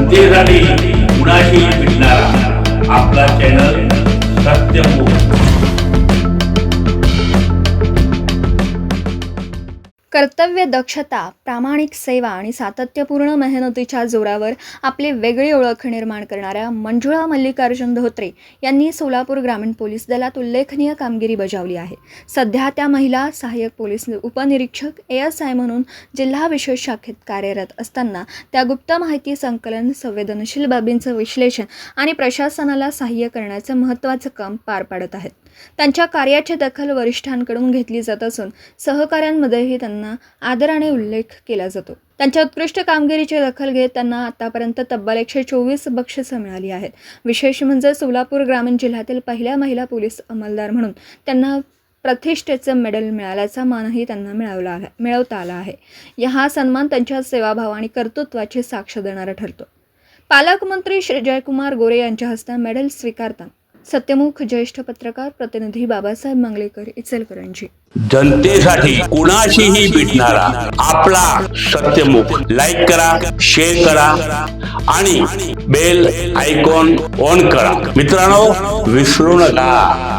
जनतेसाठी कुणाशी भेटणारा आपला चॅनल सत्यमुख। कर्तव्य दक्षता, प्रामाणिक सेवा आणि सातत्यपूर्ण मेहनतीच्या जोरावर आपली वेगळी ओळख निर्माण करणाऱ्या मंजुळा मल्लिकार्जुन धोत्रे यांनी सोलापूर ग्रामीण पोलीस दलात उल्लेखनीय कामगिरी बजावली आहे। सध्या त्या महिला सहाय्यक पोलीस उपनिरीक्षक ASI म्हणून जिल्हा विशेष शाखेत कार्यरत असताना त्या गुप्त माहिती संकलन, संवेदनशील बाबींचं विश्लेषण आणि प्रशासनाला सहाय्य करण्याचं महत्त्वाचं काम पार पाडत आहेत। त्यांच्या कार्याची दखल वरिष्ठांकडून घेतली जात असून सहकाऱ्यांमध्येही त्यांना आदराने उल्लेख केला जातो। त्यांच्या उत्कृष्ट कामगिरीची दखल घेत त्यांना आतापर्यंत तब्बल 124 बक्षिसं मिळाली आहेत। विशेष म्हणजे सोलापूर ग्रामीण जिल्ह्यातील पहिल्या महिला पोलीस अंमलदार म्हणून त्यांना प्रतिष्ठेचं मेडल मिळाल्याचा मानही त्यांना मिळवता आला आहे। हा सन्मान त्यांच्या सेवाभाव आणि कर्तृत्वाची साक्ष देणारा ठरतो। पालकमंत्री श्री जयकुमार गोरे यांच्या हस्ते मेडल स्वीकारताना सत्यमुख ज्येष्ठ पत्रकार प्रतिनिधी बाबासाहेब मंगलेकर, इचलकरंजी। जनतेसाठी कुणाशीही भेटणारा आपला सत्यमुख। लाईक करा, शेअर करा आणि बेल आयकॉन ऑन करा। मित्रांनो, विसरू नका।